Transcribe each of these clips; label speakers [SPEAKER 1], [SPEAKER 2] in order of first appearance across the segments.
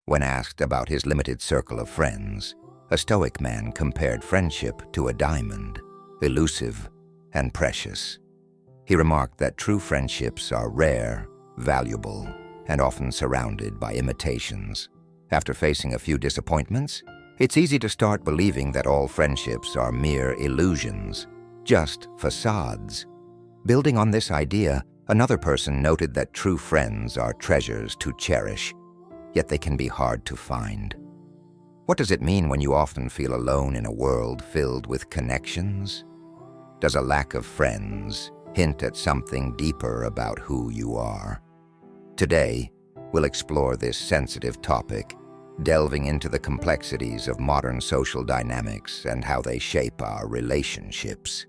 [SPEAKER 1] When asked about his limited circle of friends, a Stoic man compared friendship to a diamond, elusive and precious. He remarked that true friendships are rare, valuable, and often surrounded by imitations. After facing a few disappointments, it's easy to start believing that all friendships are mere illusions, just facades. Building on this idea, another person noted that true friends are treasures to cherish, yet they can be hard to find. What does it mean when you often feel alone in a world filled with connections? Does a lack of friends hint at something deeper about who you are? Today, we'll explore this sensitive topic, delving into the complexities of modern social dynamics and how they shape our relationships.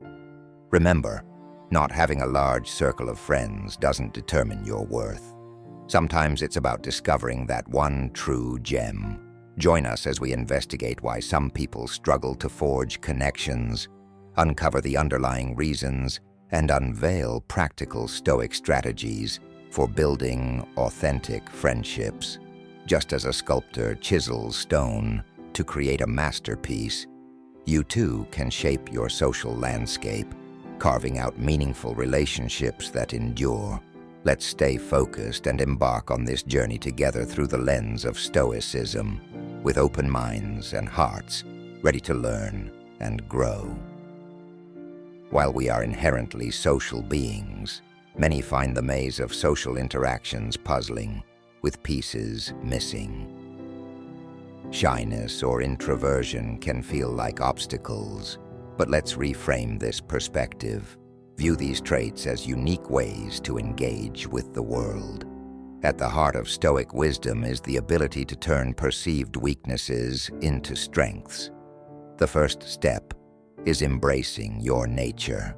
[SPEAKER 1] Remember, not having a large circle of friends doesn't determine your worth. Sometimes it's about discovering that one true gem. Join us as we investigate why some people struggle to forge connections, uncover the underlying reasons, and unveil practical Stoic strategies for building authentic friendships. Just as a sculptor chisels stone to create a masterpiece, you too can shape your social landscape, carving out meaningful relationships that endure. Let's stay focused and embark on this journey together through the lens of Stoicism, with open minds and hearts ready to learn and grow. While we are inherently social beings, many find the maze of social interactions puzzling, with pieces missing. Shyness or introversion can feel like obstacles, but let's reframe this perspective. View these traits as unique ways to engage with the world. At the heart of Stoic wisdom is the ability to turn perceived weaknesses into strengths. The first step is embracing your nature.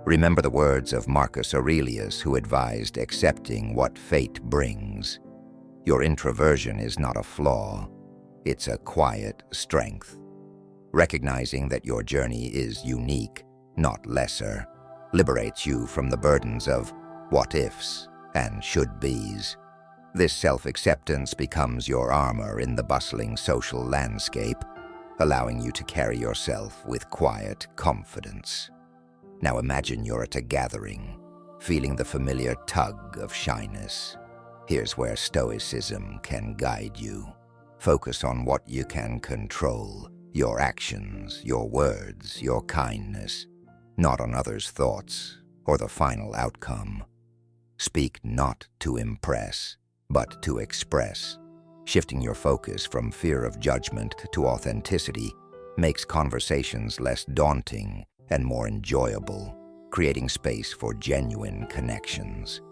[SPEAKER 1] Remember the words of Marcus Aurelius, who advised accepting what fate brings. Your introversion is not a flaw, it's a quiet strength. Recognizing that your journey is unique, not lesser, liberates you from the burdens of what-ifs and should-bes. This self-acceptance becomes your armor in the bustling social landscape, allowing you to carry yourself with quiet confidence. Now imagine you're at a gathering, feeling the familiar tug of shyness. Here's where Stoicism can guide you. Focus on what you can control, your actions, your words, your kindness, not on others' thoughts or the final outcome. Speak not to impress, but to express. Shifting your focus from fear of judgment to authenticity makes conversations less daunting and more enjoyable, creating space for genuine connections.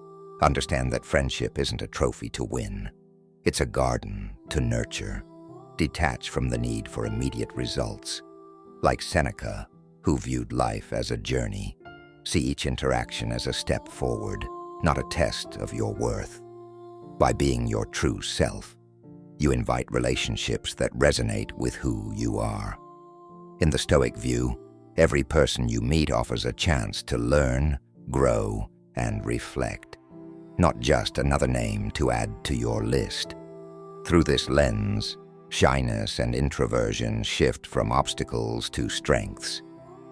[SPEAKER 1] Understand that friendship isn't a trophy to win. It's a garden to nurture. Detach from the need for immediate results. Like Seneca, who viewed life as a journey, see each interaction as a step forward, not a test of your worth. By being your true self, you invite relationships that resonate with who you are. In the Stoic view, every person you meet offers a chance to learn, grow, and reflect, not just another name to add to your list. Through this lens, shyness and introversion shift from obstacles to strengths.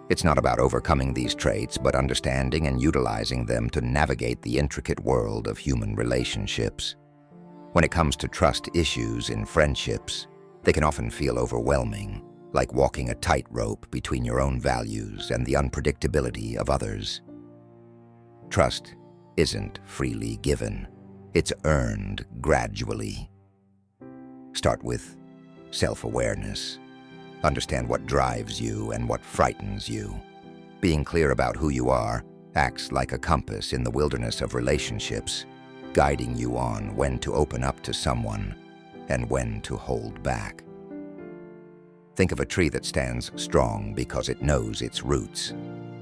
[SPEAKER 1] It's not about overcoming these traits, but understanding and utilizing them to navigate the intricate world of human relationships. When it comes to trust issues in friendships, they can often feel overwhelming, like walking a tightrope between your own values and the unpredictability of others. Trust isn't freely given. It's earned gradually. Start with self-awareness. Understand what drives you and what frightens you. Being clear about who you are acts like a compass in the wilderness of relationships, guiding you on when to open up to someone and when to hold back. Think of a tree that stands strong because it knows its roots.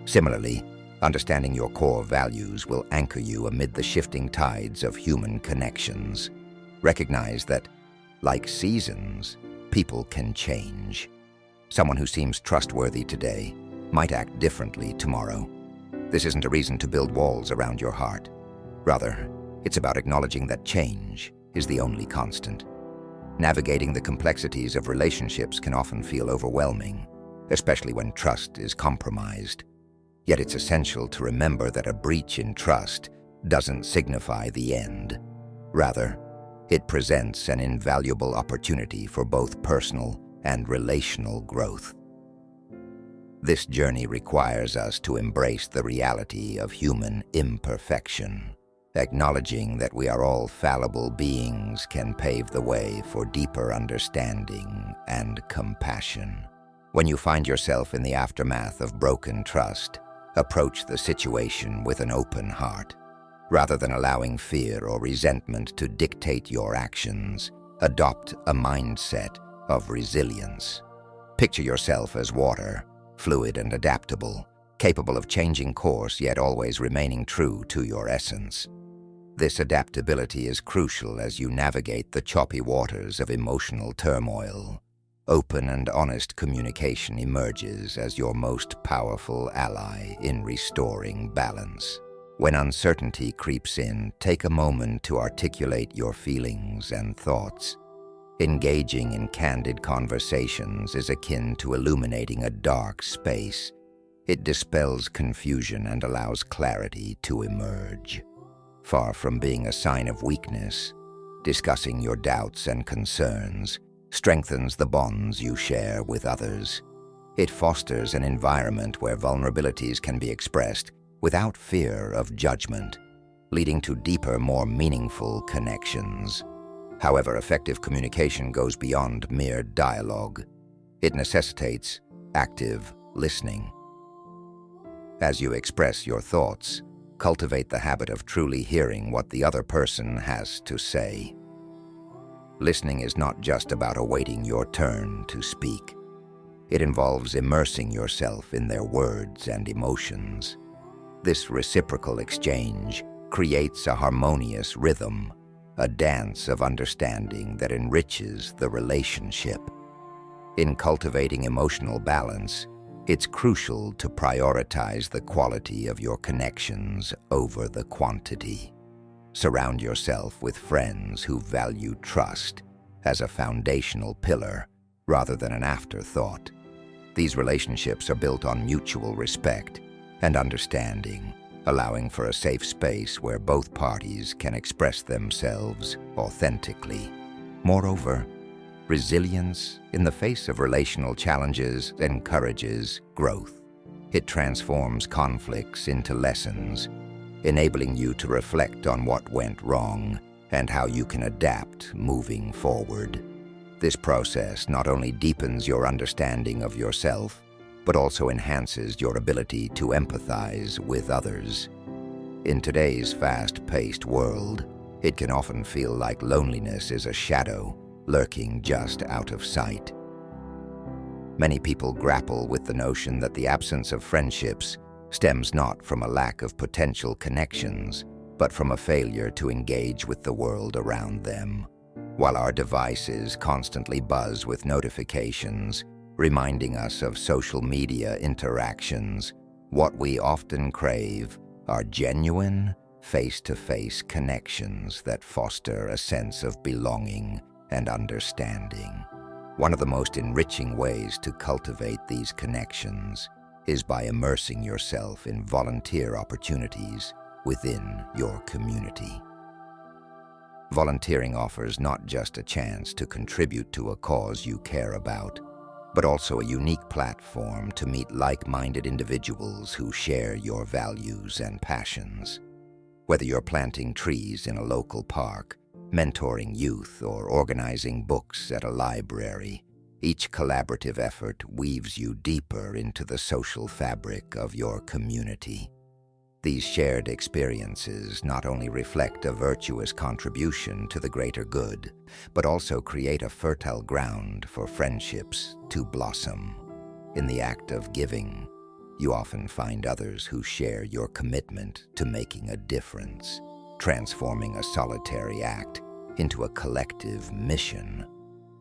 [SPEAKER 1] Similarly, understanding your core values will anchor you amid the shifting tides of human connections. Recognize that, like seasons, people can change. Someone who seems trustworthy today might act differently tomorrow. This isn't a reason to build walls around your heart. Rather, it's about acknowledging that change is the only constant. Navigating the complexities of relationships can often feel overwhelming, especially when trust is compromised. Yet it's essential to remember that a breach in trust doesn't signify the end. Rather, it presents an invaluable opportunity for both personal and relational growth. This journey requires us to embrace the reality of human imperfection. Acknowledging that we are all fallible beings can pave the way for deeper understanding and compassion. When you find yourself in the aftermath of broken trust, approach the situation with an open heart. Rather than allowing fear or resentment to dictate your actions, adopt a mindset of resilience. Picture yourself as water, fluid and adaptable, capable of changing course yet always remaining true to your essence. This adaptability is crucial as you navigate the choppy waters of emotional turmoil. Open and honest communication emerges as your most powerful ally in restoring balance. When uncertainty creeps in, take a moment to articulate your feelings and thoughts. Engaging in candid conversations is akin to illuminating a dark space. It dispels confusion and allows clarity to emerge. Far from being a sign of weakness, discussing your doubts and concerns strengthens the bonds you share with others. It fosters an environment where vulnerabilities can be expressed without fear of judgment, leading to deeper, more meaningful connections. However, effective communication goes beyond mere dialogue. It necessitates active listening. As you express your thoughts, cultivate the habit of truly hearing what the other person has to say. Listening is not just about awaiting your turn to speak. It involves immersing yourself in their words and emotions. This reciprocal exchange creates a harmonious rhythm, a dance of understanding that enriches the relationship. In cultivating emotional balance, it's crucial to prioritize the quality of your connections over the quantity. Surround yourself with friends who value trust as a foundational pillar rather than an afterthought. These relationships are built on mutual respect and understanding, allowing for a safe space where both parties can express themselves authentically. Moreover, resilience in the face of relational challenges encourages growth. It transforms conflicts into lessons, enabling you to reflect on what went wrong and how you can adapt moving forward. This process not only deepens your understanding of yourself, but also enhances your ability to empathize with others. In today's fast-paced world, it can often feel like loneliness is a shadow lurking just out of sight. Many people grapple with the notion that the absence of friendships stems not from a lack of potential connections, but from a failure to engage with the world around them. While our devices constantly buzz with notifications, reminding us of social media interactions, what we often crave are genuine, face-to-face connections that foster a sense of belonging and understanding. One of the most enriching ways to cultivate these connections is by immersing yourself in volunteer opportunities within your community. Volunteering offers not just a chance to contribute to a cause you care about, but also a unique platform to meet like-minded individuals who share your values and passions. Whether you're planting trees in a local park, mentoring youth, or organizing books at a library, each collaborative effort weaves you deeper into the social fabric of your community. These shared experiences not only reflect a virtuous contribution to the greater good, but also create a fertile ground for friendships to blossom. In the act of giving, you often find others who share your commitment to making a difference, transforming a solitary act into a collective mission.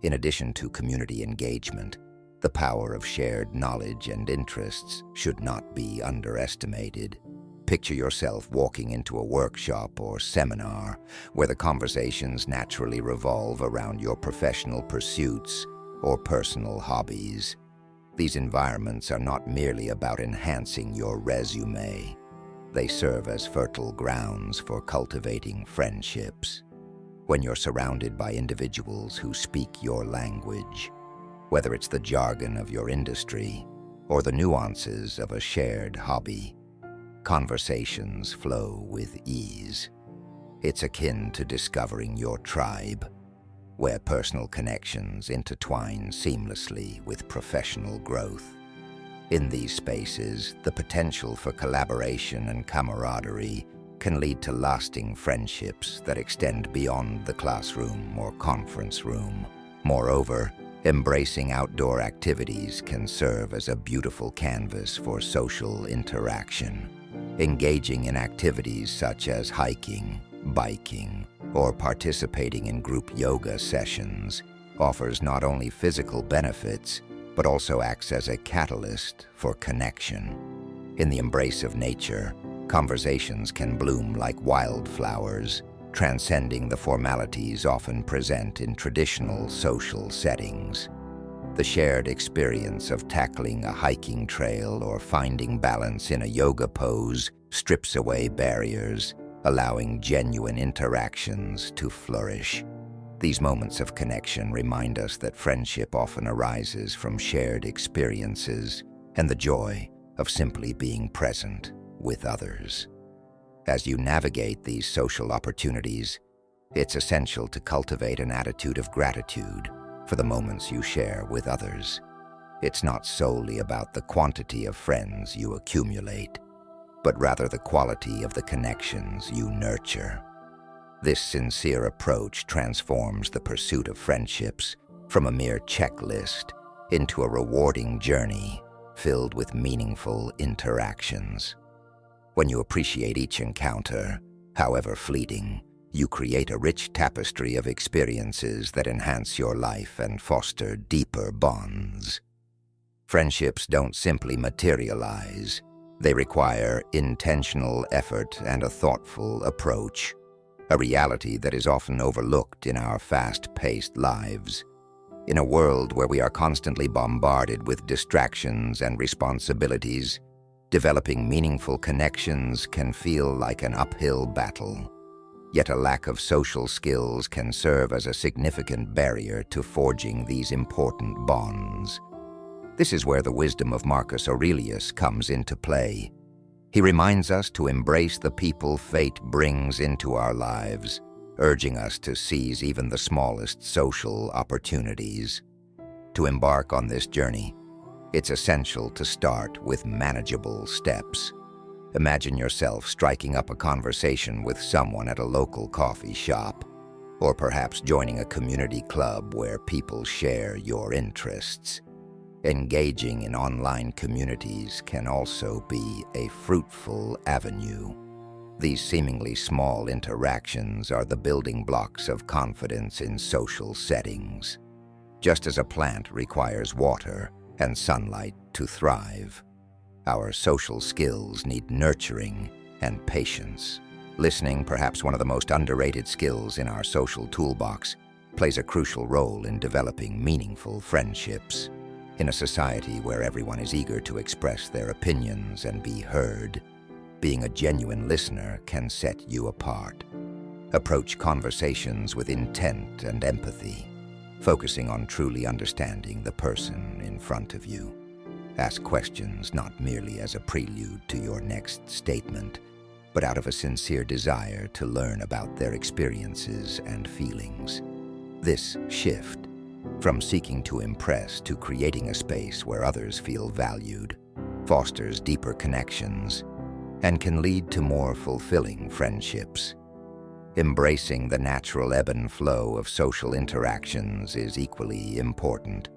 [SPEAKER 1] In addition to community engagement, the power of shared knowledge and interests should not be underestimated. Picture yourself walking into a workshop or seminar where the conversations naturally revolve around your professional pursuits or personal hobbies. These environments are not merely about enhancing your resume. They serve as fertile grounds for cultivating friendships. When you're surrounded by individuals who speak your language, whether it's the jargon of your industry or the nuances of a shared hobby, conversations flow with ease. It's akin to discovering your tribe, where personal connections intertwine seamlessly with professional growth. In these spaces, the potential for collaboration and camaraderie can lead to lasting friendships that extend beyond the classroom or conference room. Moreover, embracing outdoor activities can serve as a beautiful canvas for social interaction. Engaging in activities such as hiking, biking, or participating in group yoga sessions offers not only physical benefits, but also acts as a catalyst for connection. In the embrace of nature, conversations can bloom like wildflowers, transcending the formalities often present in traditional social settings. The shared experience of tackling a hiking trail or finding balance in a yoga pose strips away barriers, allowing genuine interactions to flourish. These moments of connection remind us that friendship often arises from shared experiences and the joy of simply being present with others. As you navigate these social opportunities, it's essential to cultivate an attitude of gratitude for the moments you share with others. It's not solely about the quantity of friends you accumulate, but rather the quality of the connections you nurture. This sincere approach transforms the pursuit of friendships from a mere checklist into a rewarding journey filled with meaningful interactions. When you appreciate each encounter, however fleeting, you create a rich tapestry of experiences that enhance your life and foster deeper bonds. Friendships don't simply materialize. They require intentional effort and a thoughtful approach, a reality that is often overlooked in our fast-paced lives. In a world where we are constantly bombarded with distractions and responsibilities, developing meaningful connections can feel like an uphill battle. Yet a lack of social skills can serve as a significant barrier to forging these important bonds. This is where the wisdom of Marcus Aurelius comes into play. He reminds us to embrace the people fate brings into our lives, urging us to seize even the smallest social opportunities. To embark on this journey, it's essential to start with manageable steps. Imagine yourself striking up a conversation with someone at a local coffee shop, or perhaps joining a community club where people share your interests. Engaging in online communities can also be a fruitful avenue. These seemingly small interactions are the building blocks of confidence in social settings. Just as a plant requires water and sunlight to thrive, our social skills need nurturing and patience. Listening, perhaps one of the most underrated skills in our social toolbox, plays a crucial role in developing meaningful friendships. In a society where everyone is eager to express their opinions and be heard, being a genuine listener can set you apart. Approach conversations with intent and empathy, focusing on truly understanding the person in front of you. Ask questions not merely as a prelude to your next statement, but out of a sincere desire to learn about their experiences and feelings. This shift, from seeking to impress to creating a space where others feel valued, fosters deeper connections and can lead to more fulfilling friendships. Embracing the natural ebb and flow of social interactions is equally important.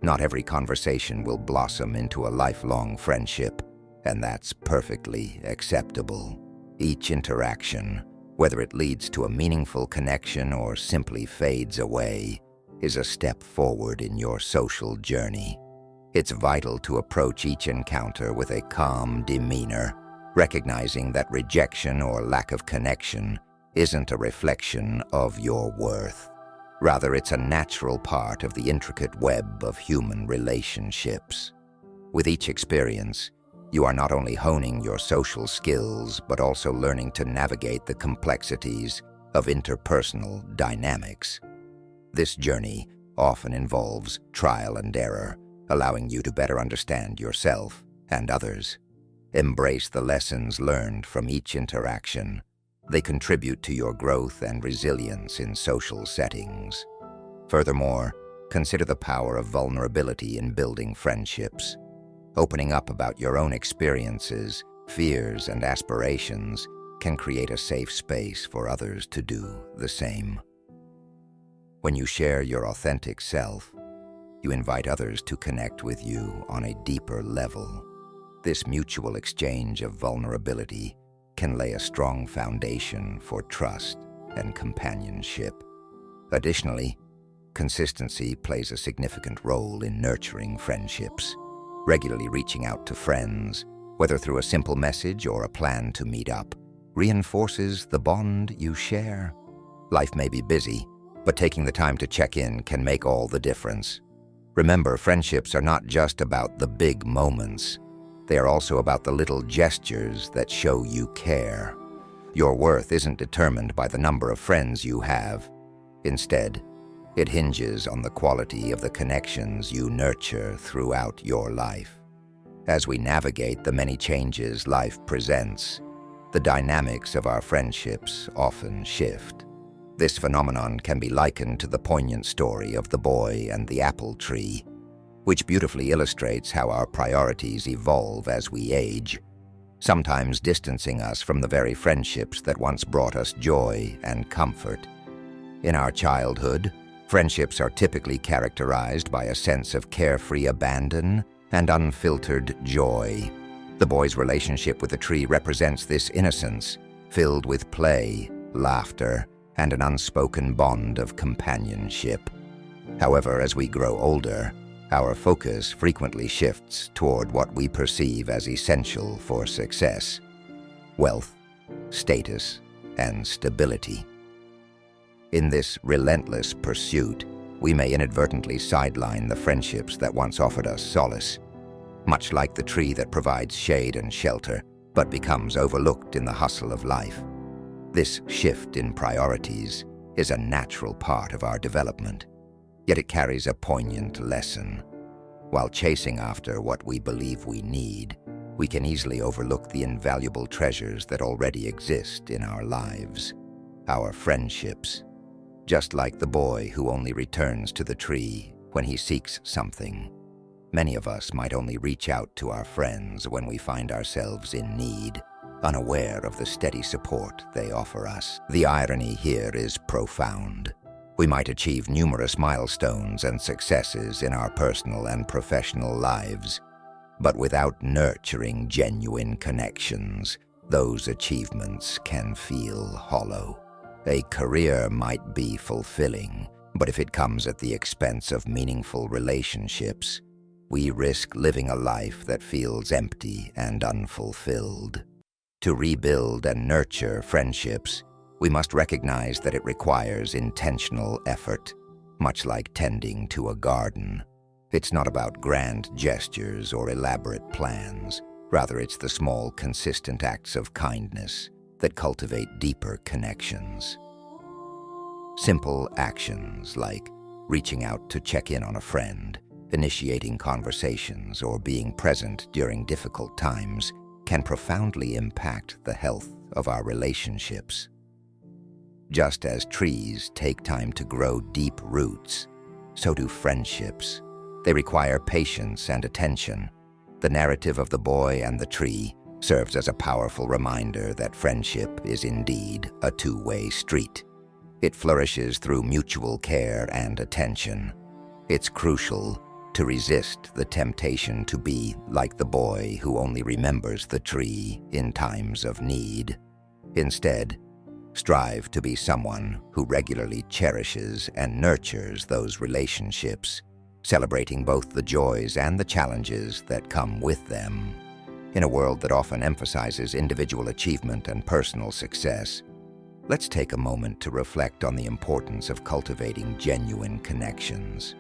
[SPEAKER 1] Not every conversation will blossom into a lifelong friendship, and that's perfectly acceptable. Each interaction, whether it leads to a meaningful connection or simply fades away, is a step forward in your social journey. It's vital to approach each encounter with a calm demeanor, recognizing that rejection or lack of connection isn't a reflection of your worth. Rather, it's a natural part of the intricate web of human relationships. With each experience, you are not only honing your social skills, but also learning to navigate the complexities of interpersonal dynamics. This journey often involves trial and error, allowing you to better understand yourself and others. Embrace the lessons learned from each interaction. They contribute to your growth and resilience in social settings. Furthermore, consider the power of vulnerability in building friendships. Opening up about your own experiences, fears, and aspirations can create a safe space for others to do the same. When you share your authentic self, you invite others to connect with you on a deeper level. This mutual exchange of vulnerability can lay a strong foundation for trust and companionship. Additionally, consistency plays a significant role in nurturing friendships. Regularly reaching out to friends, whether through a simple message or a plan to meet up, reinforces the bond you share. Life may be busy, but taking the time to check in can make all the difference. Remember, friendships are not just about the big moments. They are also about the little gestures that show you care. Your worth isn't determined by the number of friends you have. Instead, it hinges on the quality of the connections you nurture throughout your life. As we navigate the many changes life presents, the dynamics of our friendships often shift. This phenomenon can be likened to the poignant story of the boy and the apple tree, which beautifully illustrates how our priorities evolve as we age, sometimes distancing us from the very friendships that once brought us joy and comfort. In our childhood, friendships are typically characterized by a sense of carefree abandon and unfiltered joy. The boy's relationship with the tree represents this innocence, filled with play, laughter, and an unspoken bond of companionship. However, as we grow older, our focus frequently shifts toward what we perceive as essential for success: wealth, status, and stability. In this relentless pursuit, we may inadvertently sideline the friendships that once offered us solace, much like the tree that provides shade and shelter, but becomes overlooked in the hustle of life. This shift in priorities is a natural part of our development, yet it carries a poignant lesson. While chasing after what we believe we need, we can easily overlook the invaluable treasures that already exist in our lives. Our friendships. Just like the boy who only returns to the tree when he seeks something, many of us might only reach out to our friends when we find ourselves in need, unaware of the steady support they offer us. The irony here is profound. We might achieve numerous milestones and successes in our personal and professional lives, but without nurturing genuine connections, those achievements can feel hollow. A career might be fulfilling, but if it comes at the expense of meaningful relationships, we risk living a life that feels empty and unfulfilled. To rebuild and nurture friendships, we must recognize that it requires intentional effort, much like tending to a garden. It's not about grand gestures or elaborate plans. Rather, it's the small, consistent acts of kindness that cultivate deeper connections. Simple actions like reaching out to check in on a friend, initiating conversations, or being present during difficult times can profoundly impact the health of our relationships. Just as trees take time to grow deep roots, so do friendships. They require patience and attention. The narrative of the boy and the tree serves as a powerful reminder that friendship is indeed a two-way street. It flourishes through mutual care and attention. It's crucial to resist the temptation to be like the boy who only remembers the tree in times of need. Instead, strive to be someone who regularly cherishes and nurtures those relationships, celebrating both the joys and the challenges that come with them. In a world that often emphasizes individual achievement and personal success, let's take a moment to reflect on the importance of cultivating genuine connections.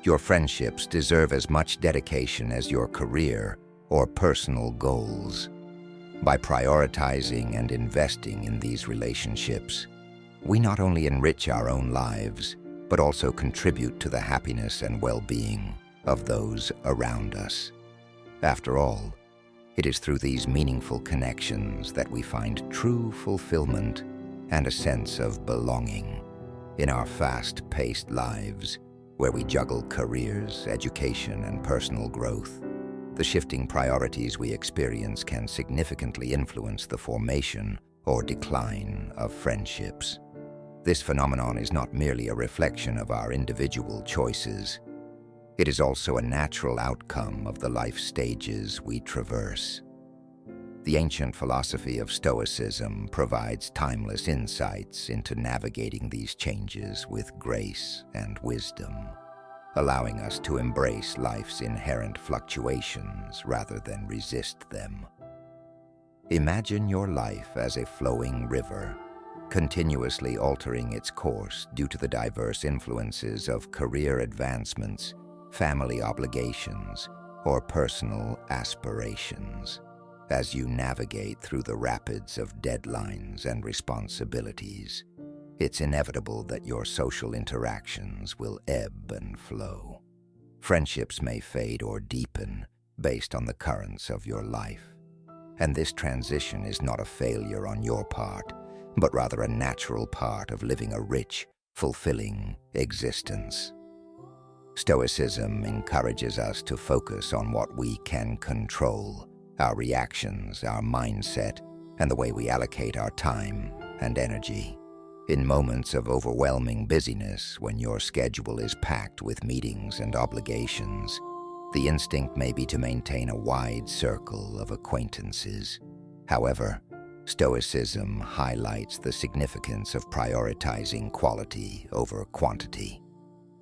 [SPEAKER 1] Your friendships deserve as much dedication as your career or personal goals. By prioritizing and investing in these relationships, we not only enrich our own lives, but also contribute to the happiness and well-being of those around us. After all, it is through these meaningful connections that we find true fulfillment and a sense of belonging. In our fast-paced lives, where we juggle careers, education, and personal growth, the shifting priorities we experience can significantly influence the formation or decline of friendships. This phenomenon is not merely a reflection of our individual choices. It is also a natural outcome of the life stages we traverse. The ancient philosophy of Stoicism provides timeless insights into navigating these changes with grace and wisdom, allowing us to embrace life's inherent fluctuations rather than resist them. Imagine your life as a flowing river, continuously altering its course due to the diverse influences of career advancements, family obligations, or personal aspirations. As you navigate through the rapids of deadlines and responsibilities, it's inevitable that your social interactions will ebb and flow. Friendships may fade or deepen based on the currents of your life. And this transition is not a failure on your part, but rather a natural part of living a rich, fulfilling existence. Stoicism encourages us to focus on what we can control: our reactions, our mindset, and the way we allocate our time and energy. In moments of overwhelming busyness, when your schedule is packed with meetings and obligations, the instinct may be to maintain a wide circle of acquaintances. However, Stoicism highlights the significance of prioritizing quality over quantity.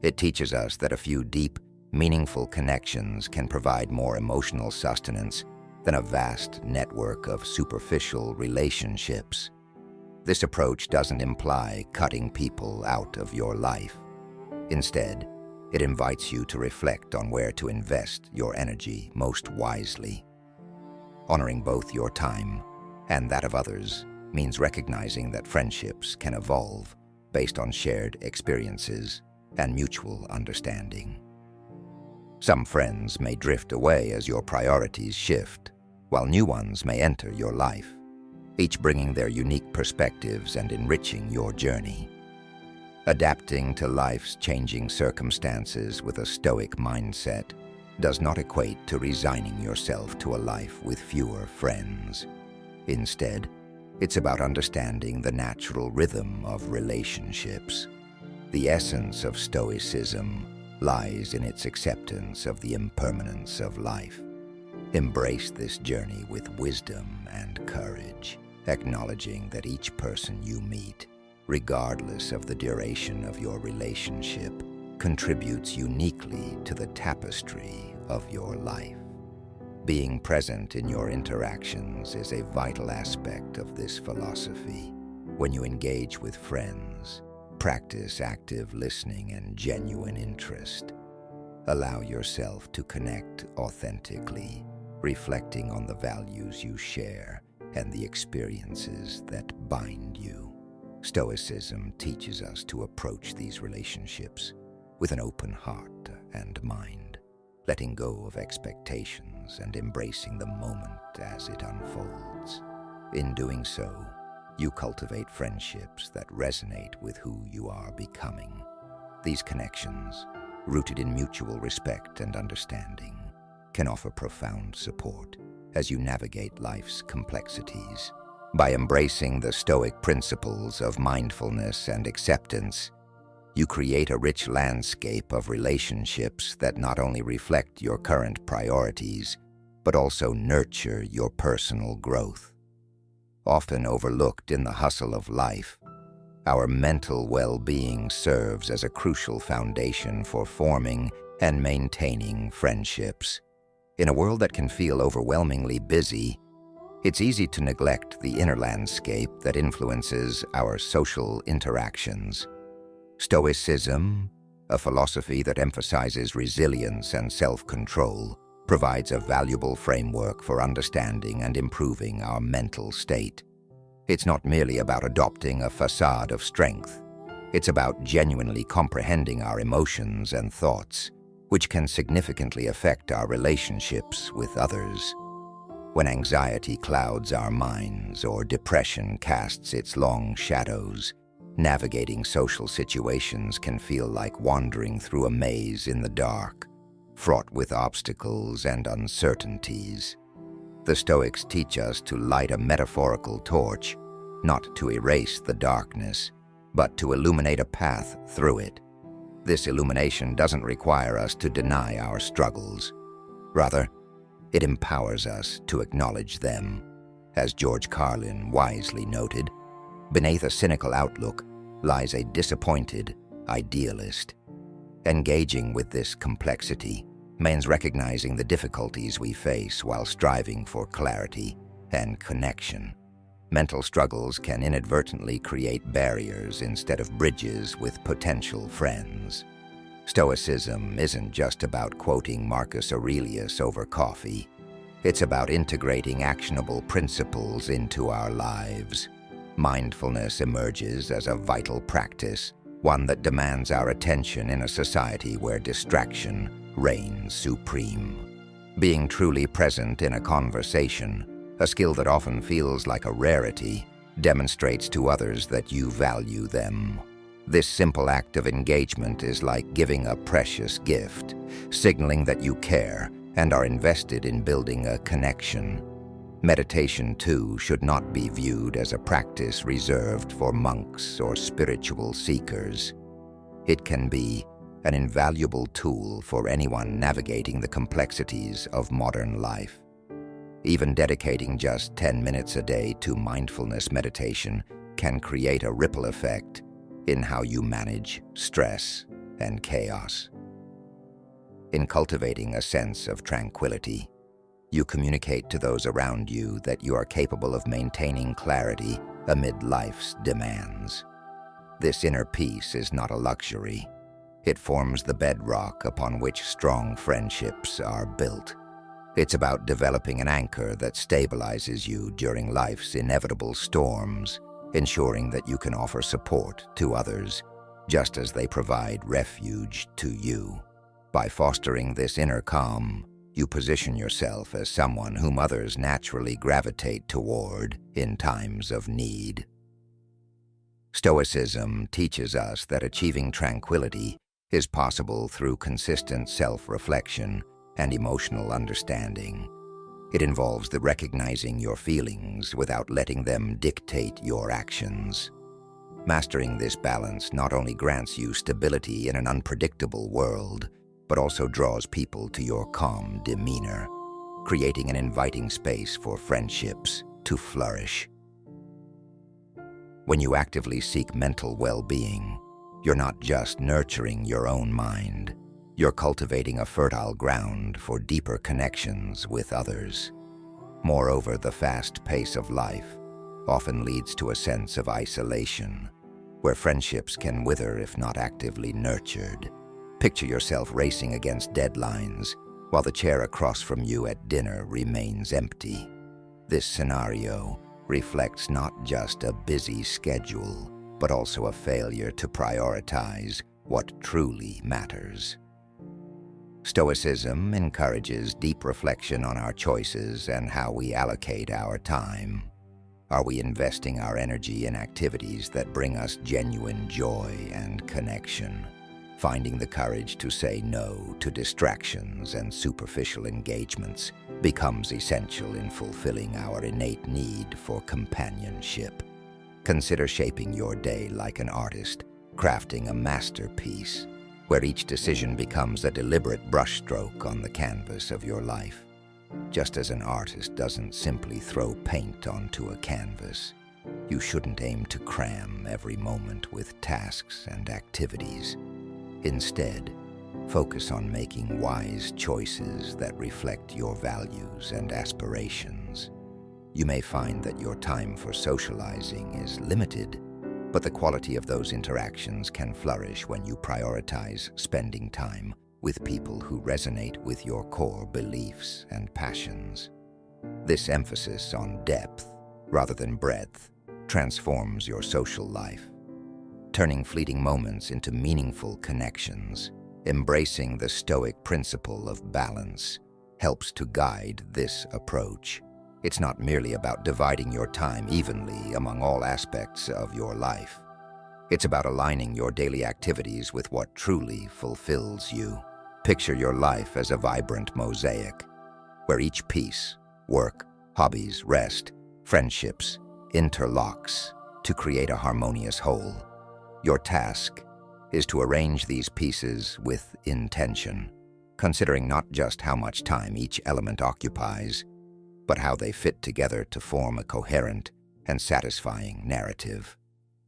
[SPEAKER 1] It teaches us that a few deep, meaningful connections can provide more emotional sustenance than a vast network of superficial relationships. This approach doesn't imply cutting people out of your life. Instead, it invites you to reflect on where to invest your energy most wisely. Honoring both your time and that of others means recognizing that friendships can evolve based on shared experiences and mutual understanding. Some friends may drift away as your priorities shift, while new ones may enter your life, each bringing their unique perspectives and enriching your journey. Adapting to life's changing circumstances with a Stoic mindset does not equate to resigning yourself to a life with fewer friends. Instead, it's about understanding the natural rhythm of relationships. The essence of Stoicism lies in its acceptance of the impermanence of life. Embrace this journey with wisdom and courage, acknowledging that each person you meet, regardless of the duration of your relationship, contributes uniquely to the tapestry of your life. Being present in your interactions is a vital aspect of this philosophy. When you engage with friends, practice active listening and genuine interest. Allow yourself to connect authentically, reflecting on the values you share and the experiences that bind you. Stoicism teaches us to approach these relationships with an open heart and mind, letting go of expectations and embracing the moment as it unfolds. In doing so, you cultivate friendships that resonate with who you are becoming. These connections, rooted in mutual respect and understanding, can offer profound support as you navigate life's complexities. By embracing the Stoic principles of mindfulness and acceptance, you create a rich landscape of relationships that not only reflect your current priorities, but also nurture your personal growth. Often overlooked in the hustle of life, our mental well-being serves as a crucial foundation for forming and maintaining friendships. In a world that can feel overwhelmingly busy, it's easy to neglect the inner landscape that influences our social interactions. Stoicism, a philosophy that emphasizes resilience and self-control, provides a valuable framework for understanding and improving our mental state. It's not merely about adopting a facade of strength. It's about genuinely comprehending our emotions and thoughts, which can significantly affect our relationships with others. When anxiety clouds our minds or depression casts its long shadows, navigating social situations can feel like wandering through a maze in the dark, fraught with obstacles and uncertainties. The Stoics teach us to light a metaphorical torch, not to erase the darkness, but to illuminate a path through it. This illumination doesn't require us to deny our struggles. Rather, it empowers us to acknowledge them. As George Carlin wisely noted, beneath a cynical outlook lies a disappointed idealist. Engaging with this complexity means recognizing the difficulties we face while striving for clarity and connection. Mental struggles can inadvertently create barriers instead of bridges with potential friends. Stoicism isn't just about quoting Marcus Aurelius over coffee. It's about integrating actionable principles into our lives. Mindfulness emerges as a vital practice, one that demands our attention in a society where distraction reigns supreme. Being truly present in a conversation, a skill that often feels like a rarity, demonstrates to others that you value them. This simple act of engagement is like giving a precious gift, signaling that you care and are invested in building a connection. Meditation, too, should not be viewed as a practice reserved for monks or spiritual seekers. It can be an invaluable tool for anyone navigating the complexities of modern life. Even dedicating just 10 minutes a day to mindfulness meditation can create a ripple effect in how you manage stress and chaos. In cultivating a sense of tranquility, you communicate to those around you that you are capable of maintaining clarity amid life's demands. This inner peace is not a luxury. It forms the bedrock upon which strong friendships are built. It's about developing an anchor that stabilizes you during life's inevitable storms, ensuring that you can offer support to others, just as they provide refuge to you. By fostering this inner calm, you position yourself as someone whom others naturally gravitate toward in times of need. Stoicism teaches us that achieving tranquility is possible through consistent self-reflection and emotional understanding. It involves the recognizing your feelings without letting them dictate your actions. Mastering this balance not only grants you stability in an unpredictable world, but also draws people to your calm demeanor, creating an inviting space for friendships to flourish. When you actively seek mental well-being, you're not just nurturing your own mind, you're cultivating a fertile ground for deeper connections with others. Moreover, the fast pace of life often leads to a sense of isolation, where friendships can wither if not actively nurtured. Picture yourself racing against deadlines while the chair across from you at dinner remains empty. This scenario reflects not just a busy schedule, but also a failure to prioritize what truly matters. Stoicism encourages deep reflection on our choices and how we allocate our time. Are we investing our energy in activities that bring us genuine joy and connection? Finding the courage to say no to distractions and superficial engagements becomes essential in fulfilling our innate need for companionship. Consider shaping your day like an artist, crafting a masterpiece, where each decision becomes a deliberate brushstroke on the canvas of your life. Just as an artist doesn't simply throw paint onto a canvas, you shouldn't aim to cram every moment with tasks and activities. Instead, Focus on making wise choices that reflect your values and aspirations. You may find that your time for socializing is limited, but the quality of those interactions can flourish when you prioritize spending time with people who resonate with your core beliefs and passions. This emphasis on depth, rather than breadth, transforms your social life, turning fleeting moments into meaningful connections. Embracing the Stoic principle of balance helps to guide this approach. It's not merely about dividing your time evenly among all aspects of your life. It's about aligning your daily activities with what truly fulfills you. Picture your life as a vibrant mosaic, where each piece, work, hobbies, rest, friendships, interlocks to create a harmonious whole. Your task is to arrange these pieces with intention, considering not just how much time each element occupies, but how they fit together to form a coherent and satisfying narrative.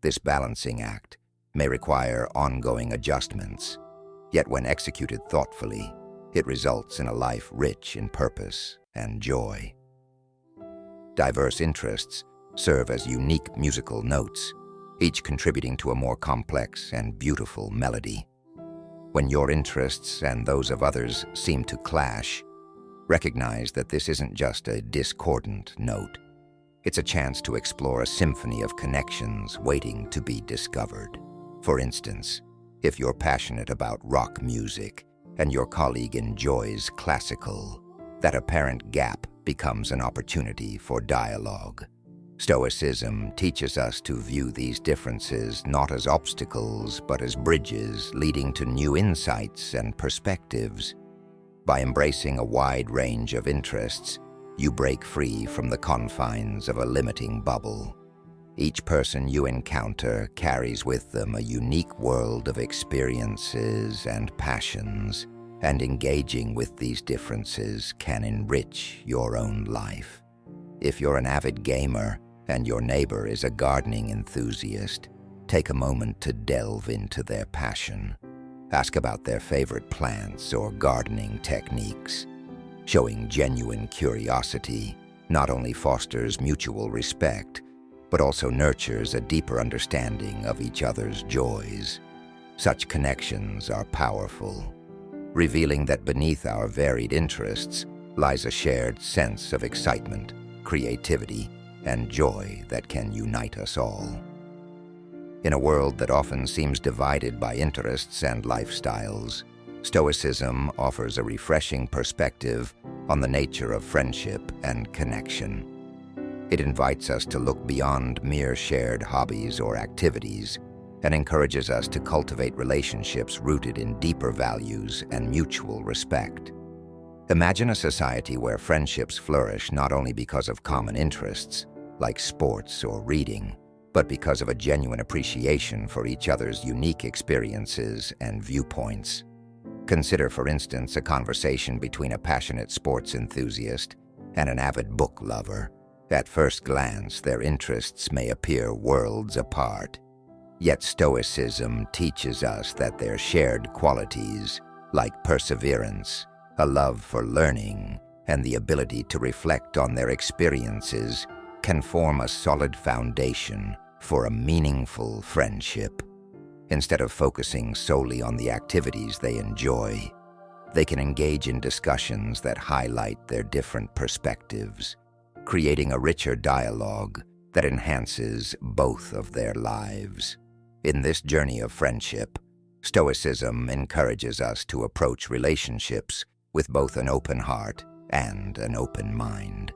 [SPEAKER 1] This balancing act may require ongoing adjustments, yet when executed thoughtfully, it results in a life rich in purpose and joy. Diverse interests serve as unique musical notes, each contributing to a more complex and beautiful melody. When your interests and those of others seem to clash, recognize that this isn't just a discordant note. It's a chance to explore a symphony of connections waiting to be discovered. For instance, if you're passionate about rock music and your colleague enjoys classical, that apparent gap becomes an opportunity for dialogue. Stoicism teaches us to view these differences not as obstacles, but as bridges leading to new insights and perspectives. By embracing a wide range of interests, you break free from the confines of a limiting bubble. Each person you encounter carries with them a unique world of experiences and passions, and engaging with these differences can enrich your own life. If you're an avid gamer, and your neighbor is a gardening enthusiast, take a moment to delve into their passion. Ask about their favorite plants or gardening techniques. Showing genuine curiosity not only fosters mutual respect, but also nurtures a deeper understanding of each other's joys. Such connections are powerful, revealing that beneath our varied interests lies a shared sense of excitement, creativity, and joy that can unite us all. In a world that often seems divided by interests and lifestyles, Stoicism offers a refreshing perspective on the nature of friendship and connection. It invites us to look beyond mere shared hobbies or activities and encourages us to cultivate relationships rooted in deeper values and mutual respect. Imagine a society where friendships flourish not only because of common interests, like sports or reading, but because of a genuine appreciation for each other's unique experiences and viewpoints. Consider, for instance, a conversation between a passionate sports enthusiast and an avid book lover. At first glance, their interests may appear worlds apart. Yet Stoicism teaches us that their shared qualities, like perseverance, a love for learning, and the ability to reflect on their experiences, can form a solid foundation for a meaningful friendship. Instead of focusing solely on the activities they enjoy, they can engage in discussions that highlight their different perspectives, creating a richer dialogue that enhances both of their lives. In this journey of friendship, Stoicism encourages us to approach relationships with both an open heart and an open mind.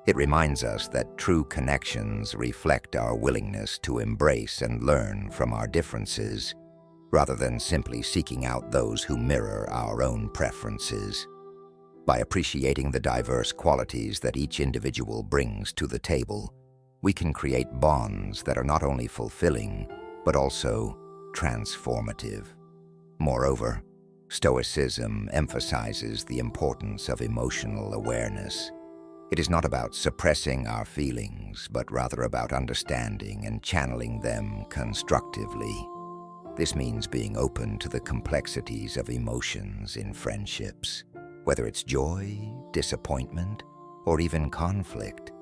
[SPEAKER 1] It reminds us that true connections reflect our willingness to embrace and learn from our differences, rather than simply seeking out those who mirror our own preferences. By appreciating the diverse qualities that each individual brings to the table, we can create bonds that are not only fulfilling, but also transformative. Moreover, Stoicism emphasizes the importance of emotional awareness. It is not about suppressing our feelings, but rather about understanding and channeling them constructively. This means being open to the complexities of emotions in friendships, whether it's joy, disappointment, or even conflict.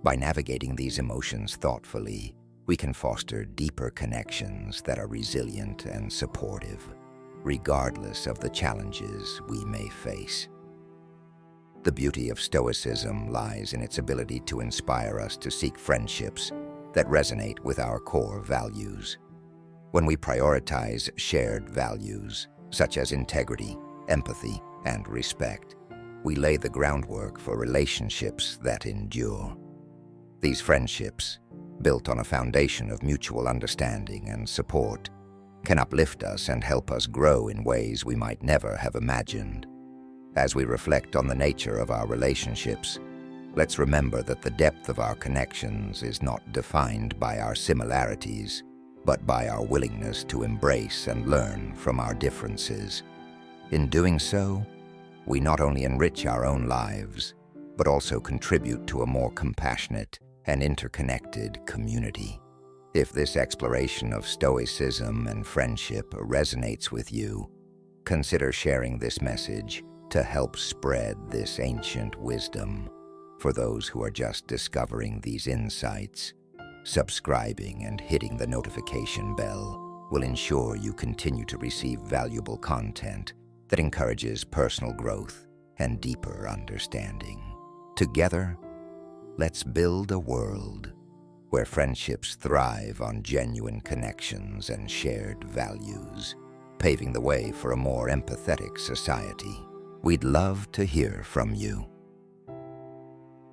[SPEAKER 1] By navigating these emotions thoughtfully, we can foster deeper connections that are resilient and supportive, regardless of the challenges we may face. The beauty of Stoicism lies in its ability to inspire us to seek friendships that resonate with our core values. When we prioritize shared values, such as integrity, empathy, and respect, we lay the groundwork for relationships that endure. These friendships, built on a foundation of mutual understanding and support, can uplift us and help us grow in ways we might never have imagined. As we reflect on the nature of our relationships, let's remember that the depth of our connections is not defined by our similarities, but by our willingness to embrace and learn from our differences. In doing so, we not only enrich our own lives, but also contribute to a more compassionate and interconnected community. If this exploration of Stoicism and friendship resonates with you, consider sharing this message to help spread this ancient wisdom. For those who are just discovering these insights, subscribing and hitting the notification bell will ensure you continue to receive valuable content that encourages personal growth and deeper understanding. Together, let's build a world where friendships thrive on genuine connections and shared values, paving the way for a more empathetic society. We'd love to hear from you.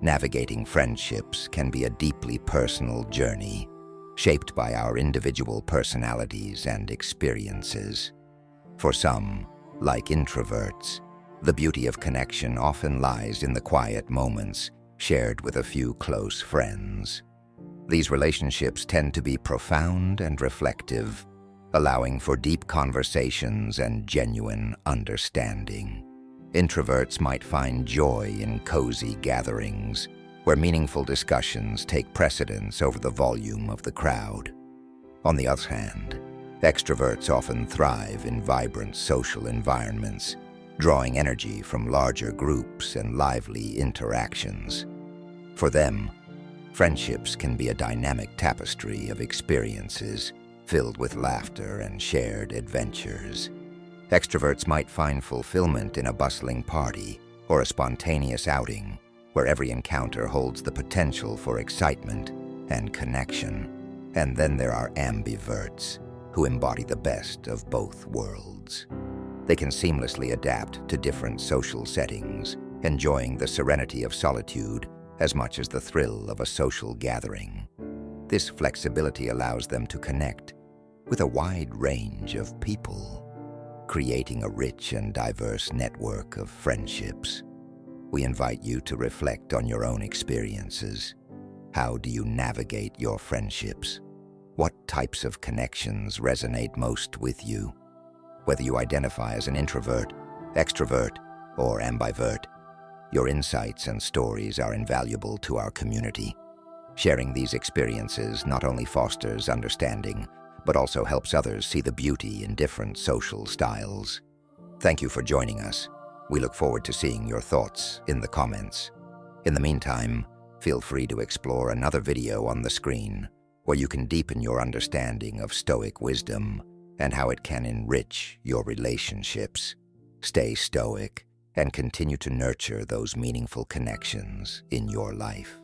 [SPEAKER 1] Navigating friendships can be a deeply personal journey, shaped by our individual personalities and experiences. For some, like introverts, the beauty of connection often lies in the quiet moments shared with a few close friends. These relationships tend to be profound and reflective, allowing for deep conversations and genuine understanding. Introverts might find joy in cozy gatherings, where meaningful discussions take precedence over the volume of the crowd. On the other hand, extroverts often thrive in vibrant social environments, drawing energy from larger groups and lively interactions. For them, friendships can be a dynamic tapestry of experiences filled with laughter and shared adventures. Extroverts might find fulfillment in a bustling party or a spontaneous outing, where every encounter holds the potential for excitement and connection. And then there are ambiverts, who embody the best of both worlds. They can seamlessly adapt to different social settings, enjoying the serenity of solitude as much as the thrill of a social gathering. This flexibility allows them to connect with a wide range of people, creating a rich and diverse network of friendships. We invite you to reflect on your own experiences. How do you navigate your friendships? What types of connections resonate most with you? Whether you identify as an introvert, extrovert, or ambivert, your insights and stories are invaluable to our community. Sharing these experiences not only fosters understanding, but also helps others see the beauty in different social styles. Thank you for joining us. We look forward to seeing your thoughts in the comments. In the meantime, feel free to explore another video on the screen, where you can deepen your understanding of Stoic wisdom and how it can enrich your relationships. Stay stoic and continue to nurture those meaningful connections in your life.